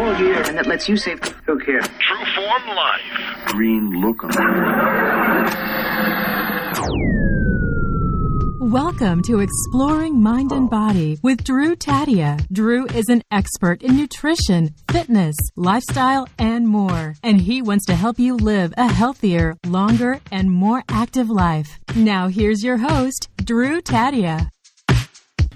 4 gear, and that lets you save Look here. True Form Life. Green look on Welcome to Exploring Mind and Body with Drew Tadia. Drew is an expert in nutrition, fitness, lifestyle, and more. And he wants to help you live a healthier, longer, and more active life. Now here's your host, Drew Tadia.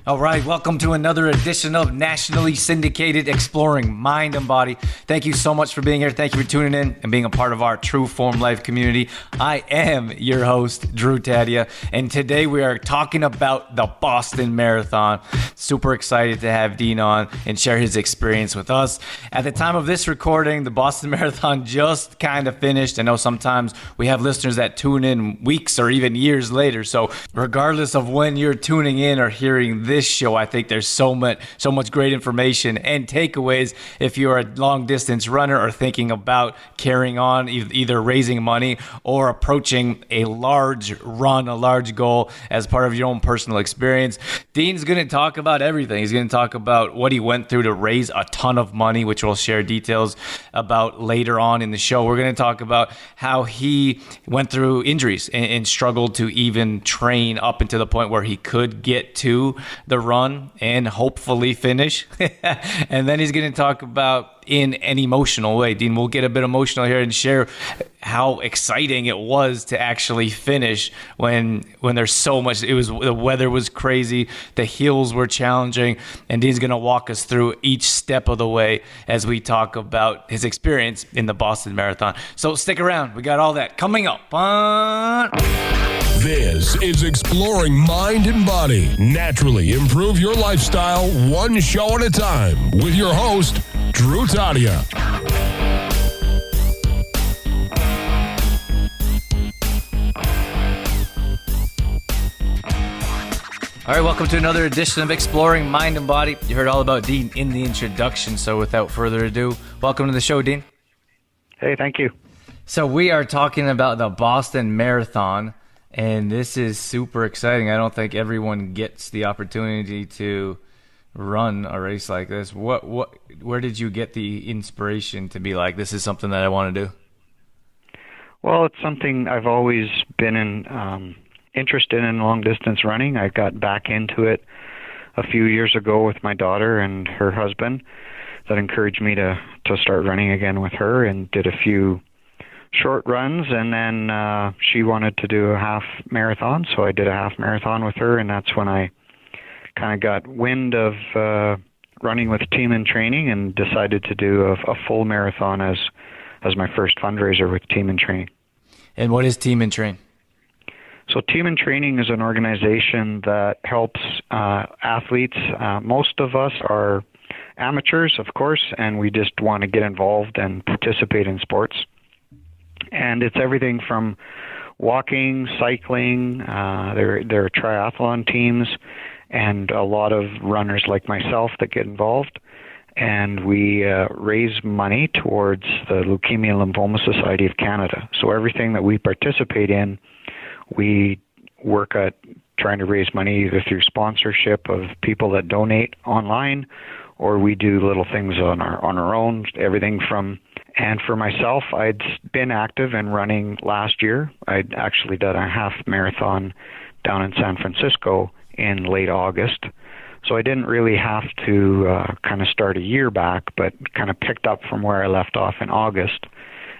All right, welcome to another edition of nationally syndicated Exploring Mind and Body. Thank you so much for being here. Thank you for tuning in and being a part of our True Form Life community. I am your host, Drew Tadia, and today we are talking about the Boston Marathon. Super excited to have Dean on and share his experience with us. At the time of this recording, the Boston Marathon just kind of finished. I know sometimes we have listeners that tune in weeks or even years later, so regardless of when you're tuning in or hearing this show, I think there's so much great information and takeaways if you're a long distance runner or thinking about carrying on, either raising money or approaching a large run, a large goal as part of your own personal experience. Dean's going to talk about everything. He's going to talk about what he went through to raise a ton of money, which we'll share details about later on in the show. We're going to talk about how he went through injuries and struggled to even train up until the point where he could get to the run and hopefully finish. And then he's going to talk about in an emotional way. Dean, we'll get a bit emotional here and share how exciting it was to actually finish when there's so much. The weather was crazy, the hills were challenging, and Dean's going to walk us through each step of the way as we talk about his experience in the Boston Marathon. So stick around. We got all that coming up on... This is Exploring Mind and Body. Naturally improve your lifestyle one show at a time with your host, Drew Tadia. All right, welcome to another edition of Exploring Mind and Body. You heard all about Dean in the introduction, so without further ado, welcome to the show, Dean. Hey, thank you. So we are talking about the Boston Marathon, and this is super exciting. I don't think everyone gets the opportunity to run a race like this. Where did you get the inspiration to be like, this is something that I want to do? Well, it's something I've always been interested in, long distance running. I got back into it a few years ago with my daughter and her husband. That encouraged me to start running again with her, and did a few short runs, and then she wanted to do a half marathon, so I did a half marathon with her, and that's when I kind of got wind of running with Team in Training and decided to do a full marathon as my first fundraiser with Team in Training. And what is Team in Train? So Team in Training is an organization that helps athletes. Most of us are amateurs, of course, and we just want to get involved and participate in sports. And it's everything from walking, cycling, there are triathlon teams, and a lot of runners like myself that get involved. And we raise money towards the Leukemia and Lymphoma Society of Canada. So everything that we participate in, we work at trying to raise money either through sponsorship of people that donate online, or we do little things on our own, everything from... And for myself, I'd been active in running last year. I'd actually done a half marathon down in San Francisco in late August. So I didn't really have to kind of start a year back, but kind of picked up from where I left off in August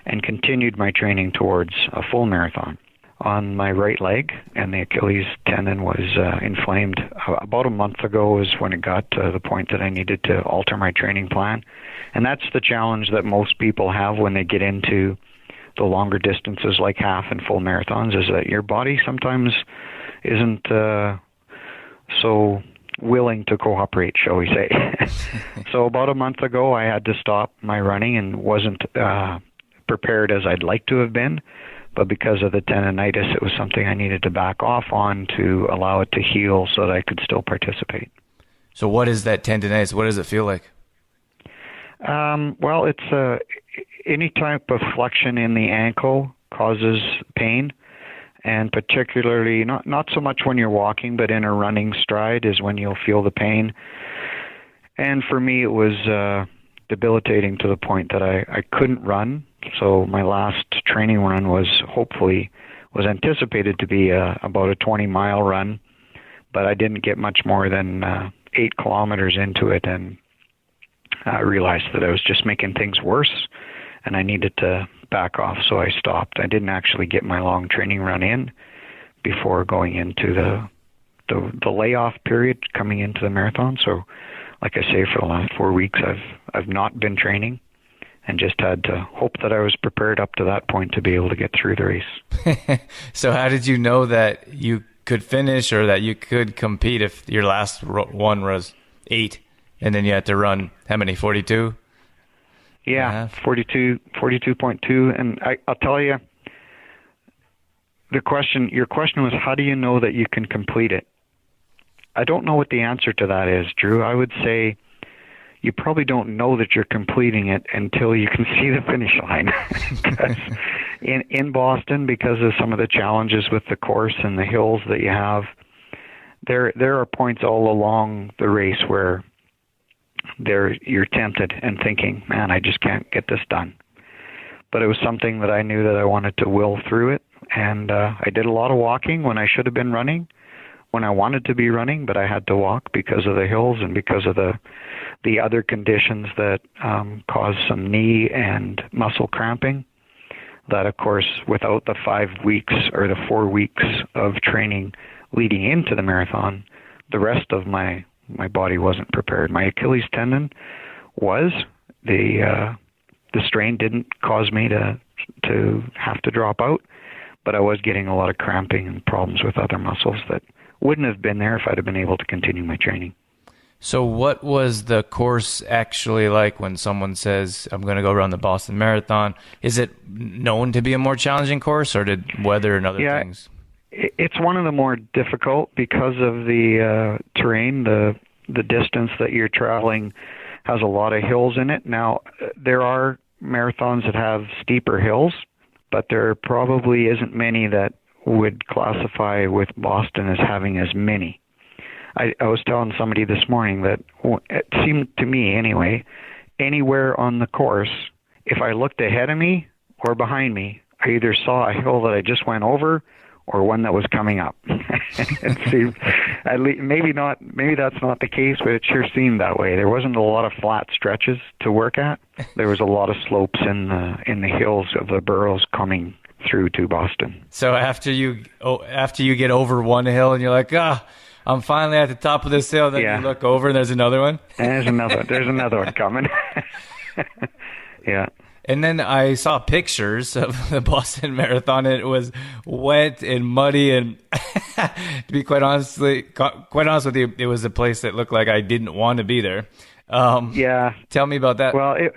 and continued my training towards a full marathon. On my right leg, and the Achilles tendon was inflamed. About a month ago was when it got to the point that I needed to alter my training plan. And that's the challenge that most people have when they get into the longer distances like half and full marathons, is that your body sometimes isn't so willing to cooperate, shall we say. So about a month ago, I had to stop my running and wasn't prepared as I'd like to have been. But because of the tendonitis, it was something I needed to back off on to allow it to heal so that I could still participate. So what is that tendonitis? What does it feel like? Well, it's any type of flexion in the ankle causes pain, and particularly not so much when you're walking, but in a running stride is when you'll feel the pain. And for me, it was debilitating to the point that I couldn't run. So my last training run was anticipated to be about a 20-mile run, but I didn't get much more than 8 kilometers into it, and I realized that I was just making things worse, and I needed to back off, so I stopped. I didn't actually get my long training run in before going into the layoff period coming into the marathon. So like I say, for the last 4 weeks, I've not been training and just had to hope that I was prepared up to that point to be able to get through the race. So how did you know that you could finish or that you could compete if your last one was 8 and then you had to run how many, 42? Yeah, 42.2. And I'll tell you, your question was, how do you know that you can complete it? I don't know what the answer to that is, Drew. I would say you probably don't know that you're completing it until you can see the finish line. in Boston, because of some of the challenges with the course and the hills that you have, there are points all along the race where you're tempted and thinking, man, I just can't get this done. But it was something that I knew that I wanted to will through it, and I did a lot of walking when I should have been running, when I wanted to be running, but I had to walk because of the hills and because of the other conditions that caused some knee and muscle cramping. That, of course, without the 5 weeks or the 4 weeks of training leading into the marathon, the rest of my body wasn't prepared. My Achilles tendon was, the strain didn't cause me to have to drop out, but I was getting a lot of cramping and problems with other muscles that wouldn't have been there if I'd have been able to continue my training. So what was the course actually like when someone says, I'm going to go run the Boston Marathon? Is it known to be a more challenging course, or did weather and other things? It's one of the more difficult because of the terrain. The distance that you're traveling has a lot of hills in it. Now, there are marathons that have steeper hills, but there probably isn't many that would classify with Boston as having as many. I was telling somebody this morning that it seemed to me anyway, anywhere on the course, if I looked ahead of me or behind me, I either saw a hill that I just went over or one that was coming up. It seemed, maybe that's not the case, but it sure seemed that way. There wasn't a lot of flat stretches to work at. There was a lot of slopes in the hills of the boroughs coming through to Boston. So after you get over one hill and you're like, I'm finally at the top of this hill, then you look over and there's another one? There's another one coming. Yeah. And then I saw pictures of the Boston Marathon, and it was wet and muddy, and to be quite honest with you, it was a place that looked like I didn't want to be there. Yeah. Tell me about that. Well, it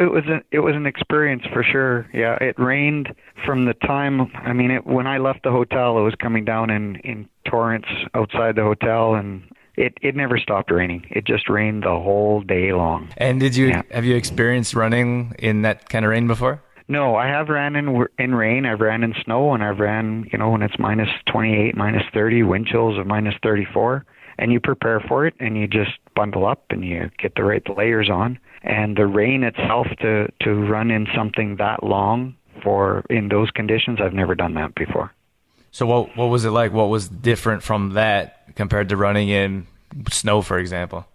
was an experience for sure. Yeah, it rained from the time. I mean, when I left the hotel, it was coming down in torrents outside the hotel, and it never stopped raining. It just rained the whole day long. And have you experienced running in that kind of rain before? No, I have ran in rain. I've ran in snow, and I've ran, when it's minus 28, minus 30, wind chills of minus 34. And you prepare for it, and you just bundle up, and you get the right layers on. And the rain itself, to run in something that long in those conditions, I've never done that before. So what was it like? What was different from that compared to running in snow, for example?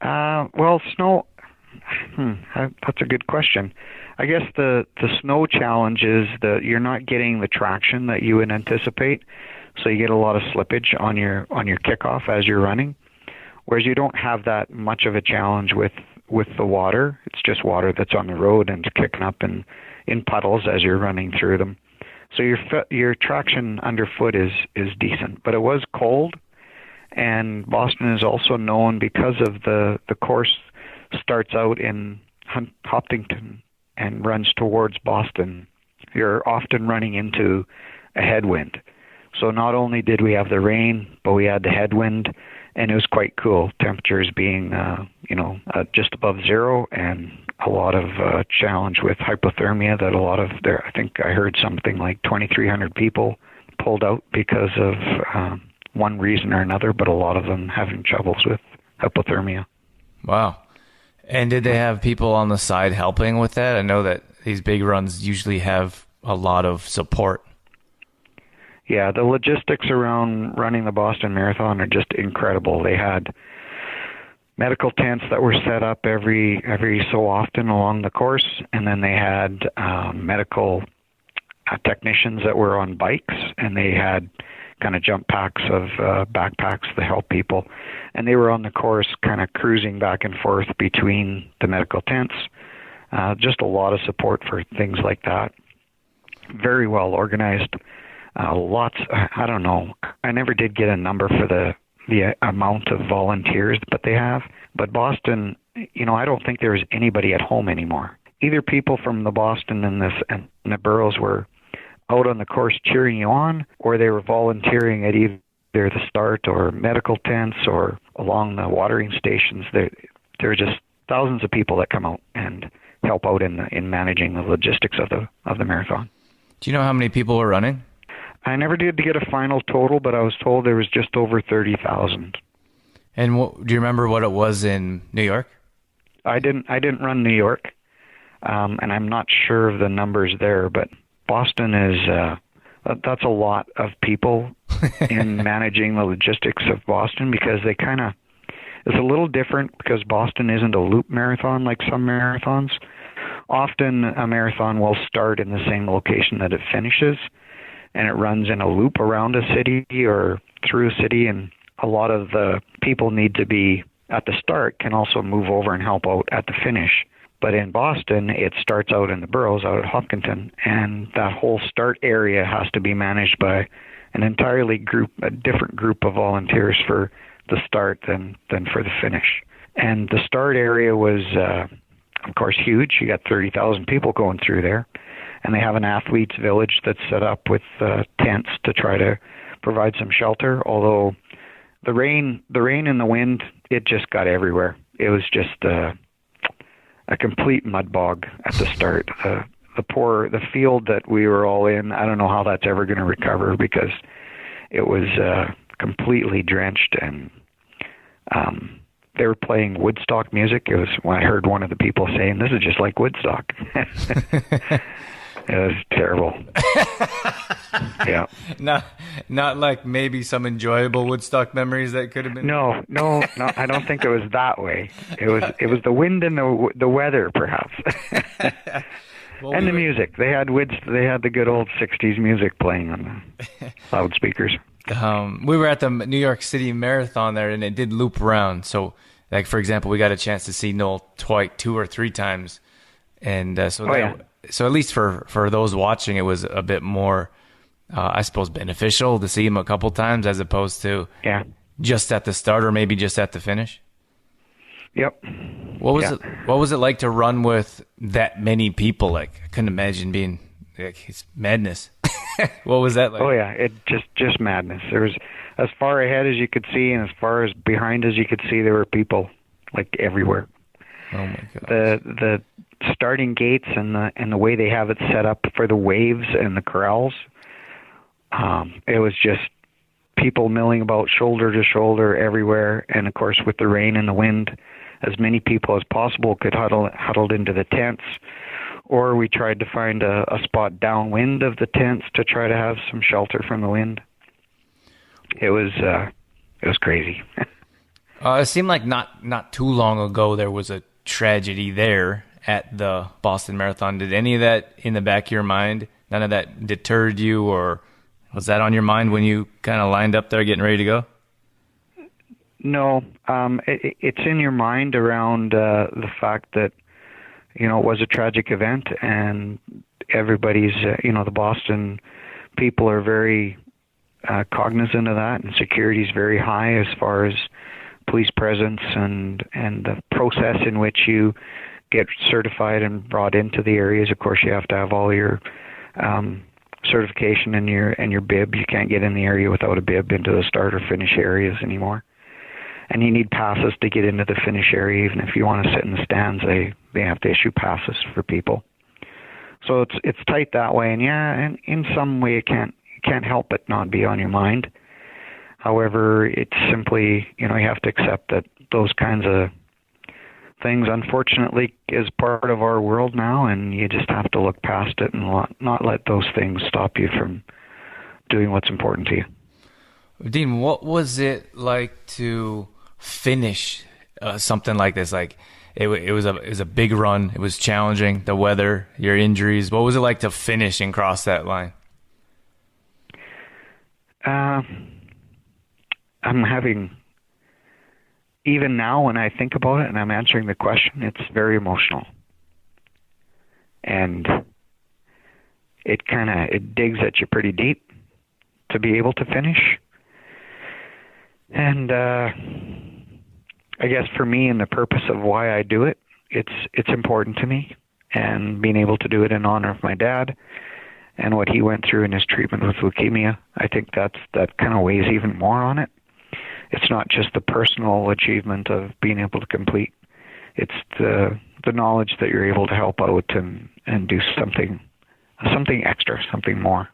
Well, snow, that's a good question. I guess the snow challenge is that you're not getting the traction that you would anticipate. So you get a lot of slippage on your kickoff as you're running, whereas you don't have that much of a challenge with the water. It's just water that's on the road and it's kicking up in puddles as you're running through them. So your traction underfoot is decent, but it was cold, and Boston is also known because of the course starts out in Hopkinton and runs towards Boston. You're often running into a headwind. So not only did we have the rain, but we had the headwind, and it was quite cool. Temperatures being, just above zero, and a lot of challenge with hypothermia that I think I heard something like 2,300 people pulled out because of one reason or another, but a lot of them having troubles with hypothermia. Wow. And did they have people on the side helping with that? I know that these big runs usually have a lot of support. Yeah, the logistics around running the Boston Marathon are just incredible. They had medical tents that were set up every so often along the course, and then they had medical technicians that were on bikes, and they had kind of jump packs of backpacks to help people. And they were on the course kind of cruising back and forth between the medical tents. Just a lot of support for things like that. Very well organized. Lots, I don't know, I never did get a number for the amount of volunteers that they have. But Boston, I don't think there's anybody at home anymore. Either people from the Boston and the boroughs were out on the course cheering you on, or they were volunteering at either the start or medical tents or along the watering stations. There are just thousands of people that come out and help out in managing the logistics of the marathon. Do you know how many people were running? I never did get a final total, but I was told there was just over 30,000. And do you remember what it was in New York? I didn't run New York, and I'm not sure of the numbers there, but Boston is that's a lot of people in managing the logistics of Boston, because they kind of, it's a little different because Boston isn't a loop marathon like some marathons. Often a marathon will start in the same location that it finishes, and it runs in a loop around a city or through a city, and a lot of the people need to be at the start can also move over and help out at the finish. But in Boston, it starts out in the boroughs out at Hopkinton, and that whole start area has to be managed by an a different group of volunteers for the start than for the finish. And the start area was, of course, huge. You got 30,000 people going through there, and they have an athletes village that's set up with tents to try to provide some shelter. Although the rain and the wind, it just got everywhere. It was just a complete mud bog at the start. The field that we were all in, I don't know how that's ever going to recover, because it was completely drenched, and they were playing Woodstock music. It was when I heard one of the people saying, "This is just like Woodstock." It was terrible. Yeah. Not like maybe some enjoyable Woodstock memories that could have been. No. I don't think it was that way. It was the wind and the weather, perhaps. And the music. They had the good old '60s music playing on the loudspeakers. We were at the New York City Marathon there, and it did loop around. So, like for example, we got a chance to see Noel Twite 2 or 3 times, and so at least for those watching, it was a bit more, I suppose, beneficial to see him a couple times as opposed to just at the start or maybe just at the finish. Yep. What was it like to run with that many people? Like, I couldn't imagine being it's madness. What was that like? Oh yeah, it just madness. There was, as far ahead as you could see and as far as behind as you could see, there were people like everywhere. Oh my god. The starting gates and the way they have it set up for the waves and the corrals, it was just people milling about shoulder to shoulder everywhere. And of course, with the rain and the wind, as many people as possible could huddled into the tents, or we tried to find a spot downwind of the tents to try to have some shelter from the wind. It was crazy. It seemed like not too long ago there was a tragedy there at the Boston Marathon. Did any of that in the back of your mind, none of that deterred you, or was that on your mind when you kind of lined up there getting ready to go? No, it's in your mind around the fact that, it was a tragic event, and everybody's, the Boston people are very cognizant of that, and security is very high as far as police presence and the process in which you get certified and brought into the areas. Of course, you have to have all your certification and your bib. You can't get in the area without a bib into the start or finish areas anymore. And you need passes to get into the finish area. Even if you want to sit in the stands, they have to issue passes for people. So it's tight that way. And and in some way it can't help but not be on your mind. However, it's simply, you have to accept that those kinds of things, unfortunately, is part of our world now, and you just have to look past it and not let those things stop you from doing what's important to you. Dean, what was it like to finish something like this? Like it was a big run. It was challenging. The weather, your injuries. What was it like to finish and cross that line? I'm having, even now when I think about it and I'm answering the question, it's very emotional. And it digs at you pretty deep to be able to finish. And I guess for me and the purpose of why I do it, it's important to me. And being able to do it in honor of my dad and what he went through in his treatment with leukemia, I think that kind of weighs even more on it. It's not just the personal achievement of being able to complete. It's the knowledge that you're able to help out and do something extra, something more.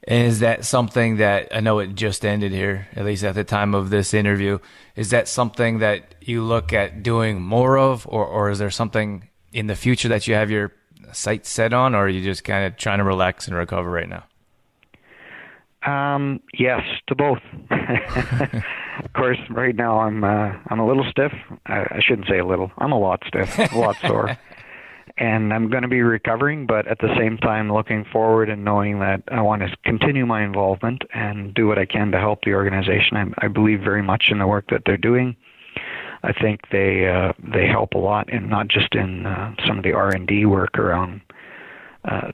And is that something that, I know it just ended here, at least at the time of this interview, is that something that you look at doing more of, or is there something in the future that you have your sights set on, or are you just kind of trying to relax and recover right now? Yes, to both. Of course, right now I'm a little stiff. I shouldn't say a little. I'm a lot stiff, a lot sore. And I'm going to be recovering, but at the same time looking forward and knowing that I want to continue my involvement and do what I can to help the organization. I believe very much in the work that they're doing. I think they help a lot, and not just in some of the R&D work around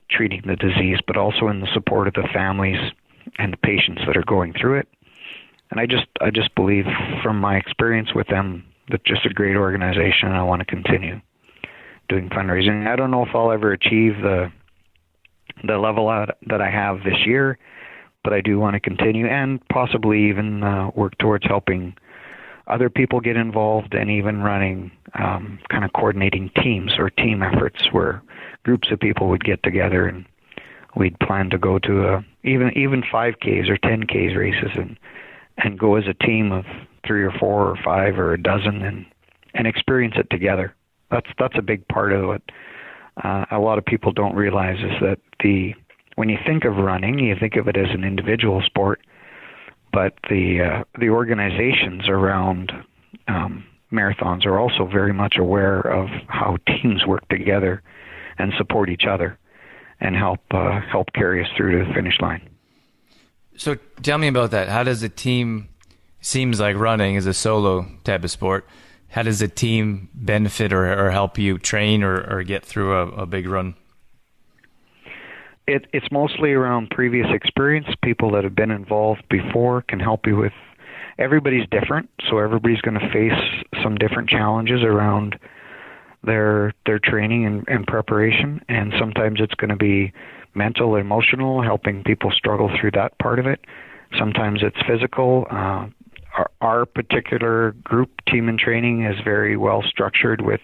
treating the disease, but also in the support of the families and the patients that are going through it. And I just believe from my experience with them that just a great organization, and I want to continue doing fundraising. I don't know if I'll ever achieve the level that I have this year, but I do want to continue and possibly even work towards helping other people get involved and even running kind of coordinating teams or team efforts where groups of people would get together and we'd plan to go to even 5Ks or 10Ks races and go as a team of 3 or 4 or 5 or a dozen and experience it together. That's a big part of what a lot of people don't realize is that when you think of running, you think of it as an individual sport, but the organizations around marathons are also very much aware of how teams work together and support each other and help carry us through to the finish line. So tell me about that. How does a team, seems like running is a solo type of sport, how does a team benefit or help you train or get through a big run? It's mostly around previous experience. People that have been involved before can help you with. Everybody's different, so everybody's going to face some different challenges around their training and preparation, and sometimes it's going to be mental, emotional, helping people struggle through that part of it. Sometimes it's physical. Our particular group, Team in Training, is very well structured with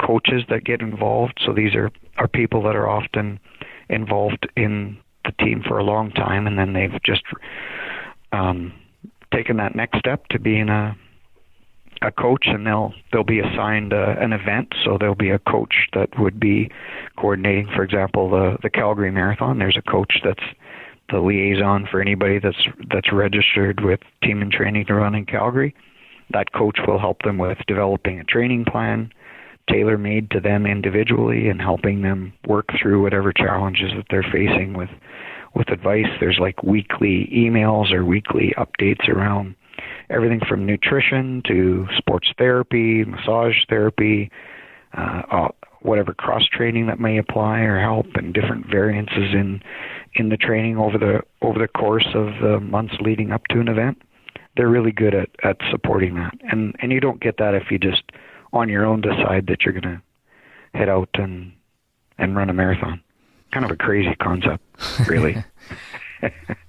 coaches that get involved. So these are people that are often involved in the team for a long time, and then they've just taken that next step to being a coach, and they'll be assigned an event. So there'll be a coach that would be coordinating, for example, the Calgary Marathon. There's a coach that's the liaison for anybody that's registered with Team in Training to run in Calgary. That coach will help them with developing a training plan tailor-made to them individually and helping them work through whatever challenges that they're facing with advice. There's like weekly emails or weekly updates around everything from nutrition to sports therapy, massage therapy, whatever cross-training that may apply or help, and different variances in the training over the course of the months leading up to an event. They're really good at supporting that. And you don't get that if you just on your own decide that you're going to head out and run a marathon. Kind of a crazy concept, really.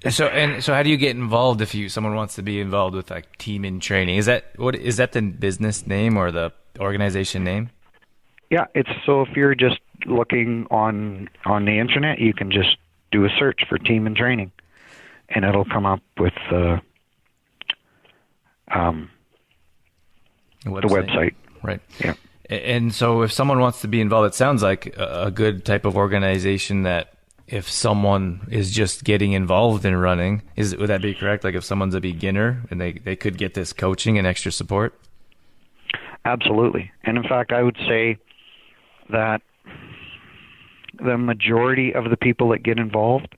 So how do you get involved if someone wants to be involved with like Team in Training? Is that the business name or the organization name? Yeah, it's so if you're just looking on the internet, you can just do a search for Team in Training, and it'll come up with the website. Right. Yeah. And so if someone wants to be involved, it sounds like a good type of organization that if someone is just getting involved in running, would that be correct? Like if someone's a beginner and they could get this coaching and extra support? Absolutely. And in fact, I would say that the majority of the people that get involved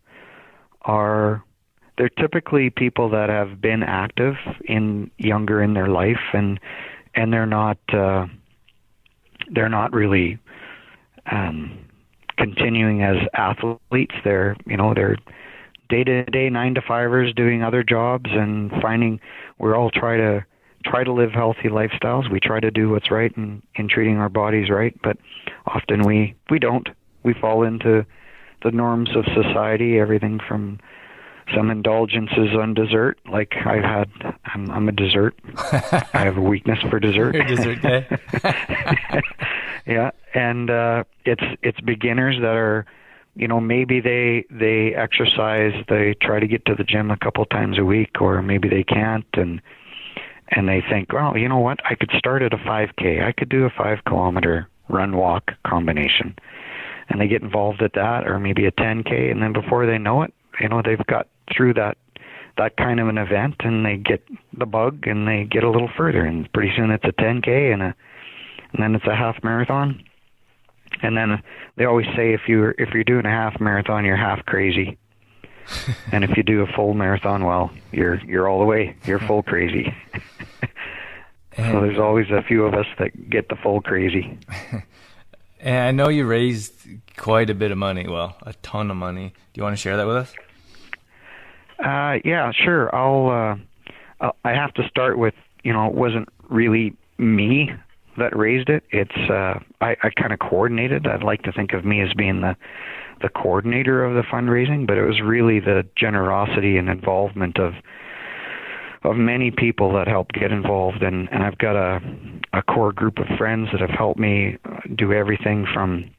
they're typically people that have been active younger in their life, and they're not really continuing as athletes. They're day-to-day 9-to-5ers doing other jobs and finding we're all try to live healthy lifestyles. We try to do what's right in treating our bodies right, but often we don't. We fall into the norms of society, everything from some indulgences on dessert. Like I'm a dessert. I have a weakness for dessert. You're a dessert guy. Yeah, and it's beginners that are, maybe they exercise, they try to get to the gym a couple times a week, or maybe they can't, and they think, well, you know what, I could start at a 5K. I could do a 5-kilometer run-walk combination. And they get involved at that, or maybe a 10K, and then before they know it, they've got through that kind of an event, and they get the bug, and they get a little further, and pretty soon it's a 10K, and then it's a half marathon. And then they always say if you're doing a half marathon, you're half crazy. And if you do a full marathon, well, you're all the way. You're full crazy. So there's always a few of us that get the full crazy. And I know you raised quite a bit of money. Well, a ton of money. Do you want to share that with us? Yeah, sure. I have to start with, it wasn't really me that raised it. It's I kind of coordinated. I'd like to think of me as being the coordinator of the fundraising, but it was really the generosity and involvement of many people that helped get involved, and I've got a core group of friends that have helped me do everything from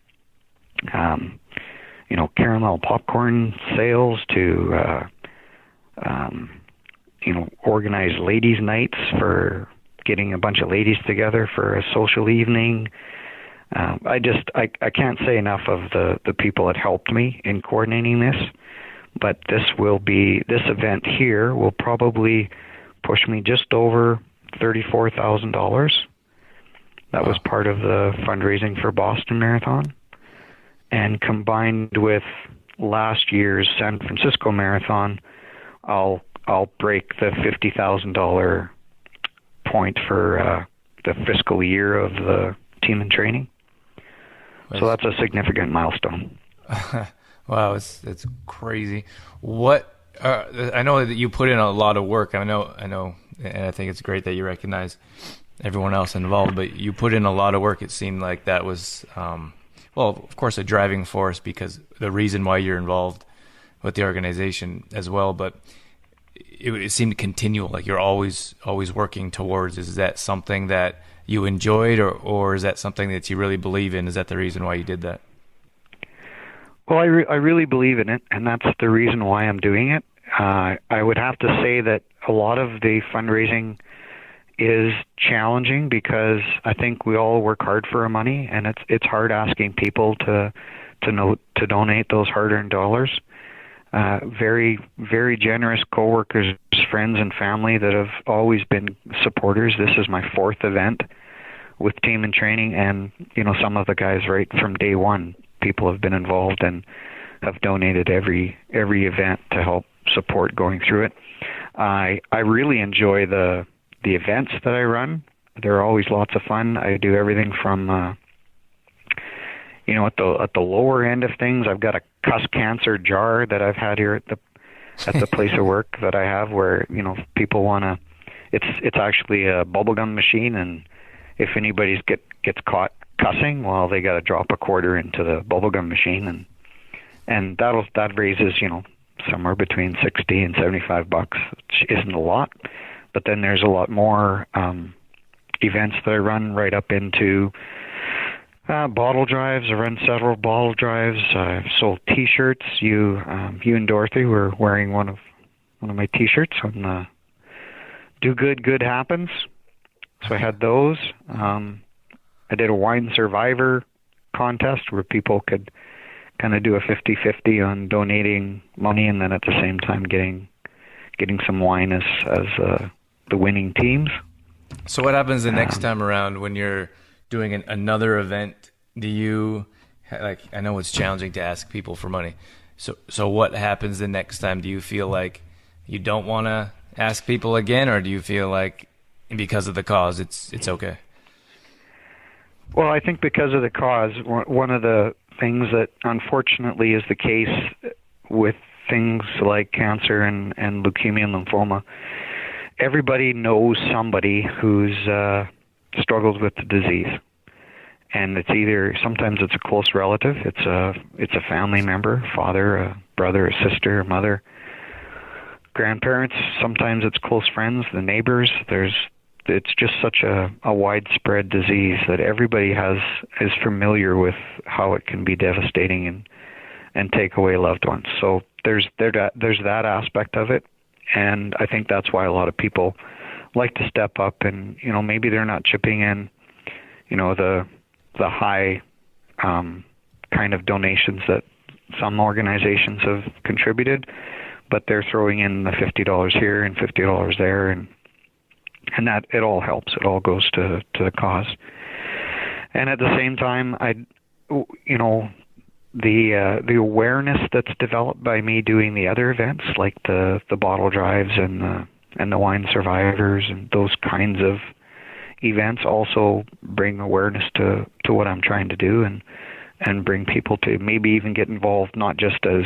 caramel popcorn sales to organize ladies' nights for getting a bunch of ladies together for a social evening. I can't say enough of the people that helped me in coordinating this, but this event here will probably push me just over $34,000. That was part of the fundraising for Boston Marathon, and combined with last year's San Francisco Marathon, I'll break the $50,000 point for the fiscal year of the team in training. So that's a significant milestone. Wow, it's crazy. What I know that you put in a lot of work. I know, and I think it's great that you recognize everyone else involved. But you put in a lot of work. It seemed like that was, well, of course, a driving force because the reason why you're involved with the organization as well. But it seemed continual. Like you're always working towards. Is that something that you enjoyed, or is that something that you really believe in? Is that the reason why you did that? Well, I really believe in it, and that's the reason why I'm doing it. I would have to say that a lot of the fundraising is challenging because I think we all work hard for our money, and it's hard asking people to donate those hard-earned dollars. Very, very generous coworkers, friends, and family that have always been supporters. This is my 4th event with Team in Training, and some of the guys right from day one, people have been involved and have donated every event to help support going through it. I really enjoy the events that I run. They're always lots of fun. I do everything from at the lower end of things. I've got a cuss cancer jar that I've had here at the place of work that I have, where people want to. It's actually a bubblegum machine, and if anybody gets caught cussing, well, they got to drop a quarter into the bubblegum machine, and that raises somewhere between $60 and $75, which isn't a lot. But then there's a lot more events that I run right up into bottle drives. I run several bottle drives. I've sold T-shirts. You and Dorothy were wearing one of my T-shirts on the "Do Good, Good Happens." So I had those. did a wine survivor contest where people could kind of do a 50-50 on donating money and then at the same time getting some wine as the winning teams. So what happens the next time around when you're doing another event? Do you, like, I know it's challenging to ask people for money. So what happens the next time? Do you feel like you don't want to ask people again, or do you feel like because of the cause it's okay? Well, I think because of the cause, one of the things that unfortunately is the case with things like cancer and leukemia and lymphoma, everybody knows somebody who's struggled with the disease. And it's either, sometimes it's a close relative, it's a family member, father, a brother, a sister, a mother, grandparents, sometimes it's close friends, the neighbors. It's just such a widespread disease that everybody is familiar with how it can be devastating and take away loved ones. So there's that aspect of it, and I think that's why a lot of people like to step up and, maybe they're not chipping in, the high kind of donations that some organizations have contributed, but they're throwing in the $50 here and $50 there, and that it all helps. It all goes to the cause. And at the same time, the awareness that's developed by me doing the other events, like the bottle drives and the wine survivors and those kinds of events, also bring awareness to what I'm trying to do, and bring people to maybe even get involved, not just as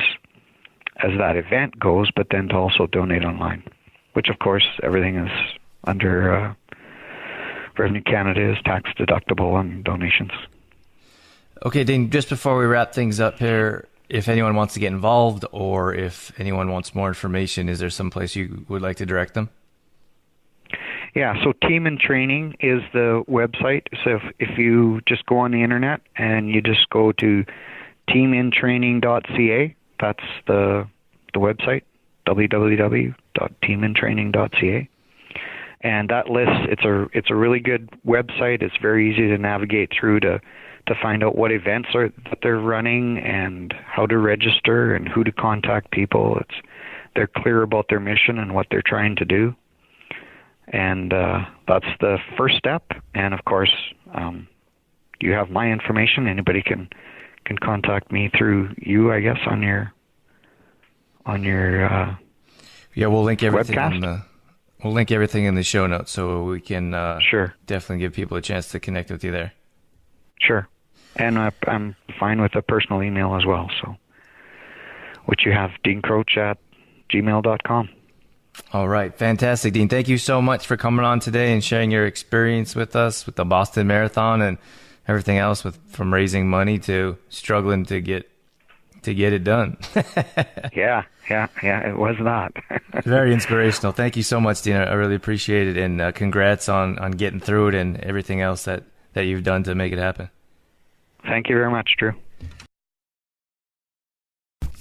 that event goes, but then to also donate online, which of course everything is under Revenue Canada is tax deductible on donations. Okay, Dean, just before we wrap things up here, if anyone wants to get involved or if anyone wants more information, is there some place you would like to direct them? Yeah, so Team in Training is the website. So if you just go on the internet and you just go to teamintraining.ca, that's the website, www.teamintraining.ca. And that list, it's a really good website. It's very easy to navigate through to find out what events that they're running and how to register and who to contact people. They're clear about their mission and what they're trying to do. And that's the first step. And of course, you have my information. Anybody can contact me through you, I guess, on your yeah, we'll link everything webcast. We'll link everything in the show notes so we can sure, definitely give people a chance to connect with you there. Sure. And I'm fine with a personal email as well. So, which you have, deankroetsch@gmail.com. All right. Fantastic, Dean. Thank you so much for coming on today and sharing your experience with us with the Boston Marathon and everything else, from raising money to struggling to get it done. Yeah, it was not. Very inspirational. Thank you so much, Dean. I really appreciate it. And congrats on getting through it and everything else that you've done to make it happen. Thank you very much, Drew.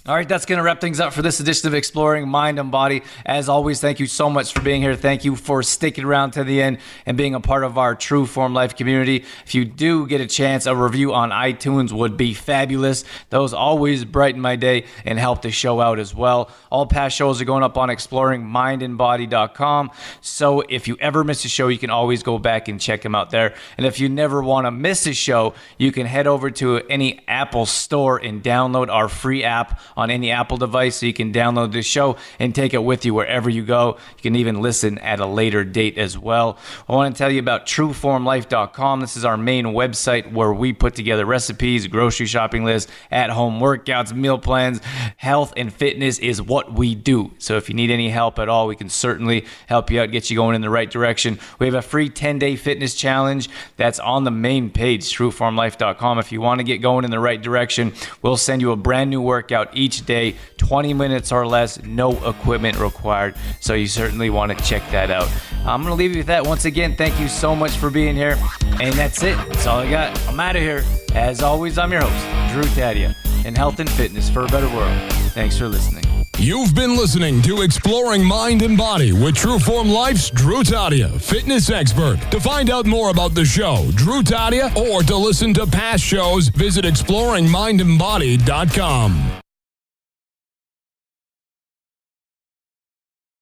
All right, that's going to wrap things up for this edition of Exploring Mind and Body. As always, thank you so much for being here. Thank you for sticking around to the end and being a part of our True Form Life community. If you do get a chance, a review on iTunes would be fabulous. Those always brighten my day and help the show out as well. All past shows are going up on exploringmindandbody.com. So if you ever miss a show, you can always go back and check them out there. And if you never want to miss a show, you can head over to any Apple store and download our free app on any Apple device, so you can download this show and take it with you wherever you go. You can even listen at a later date as well. I want to tell you about trueformlife.com. This is our main website where we put together recipes, grocery shopping lists, at-home workouts, meal plans. Health and fitness is what we do. So if you need any help at all, we can certainly help you out, get you going in the right direction. We have a free 10-day fitness challenge that's on the main page, trueformlife.com. If you want to get going in the right direction, we'll send you a brand new workout each day, 20 minutes or less, no equipment required. So you certainly want to check that out. I'm going to leave you with that. Once again, thank you so much for being here. And that's it. That's all I got. I'm out of here. As always, I'm your host, Drew Tadia, in health and fitness for a better world. Thanks for listening. You've been listening to Exploring Mind and Body with True Form Life's Drew Tadia, fitness expert. To find out more about the show, Drew Tadia, or to listen to past shows, visit exploringmindandbody.com.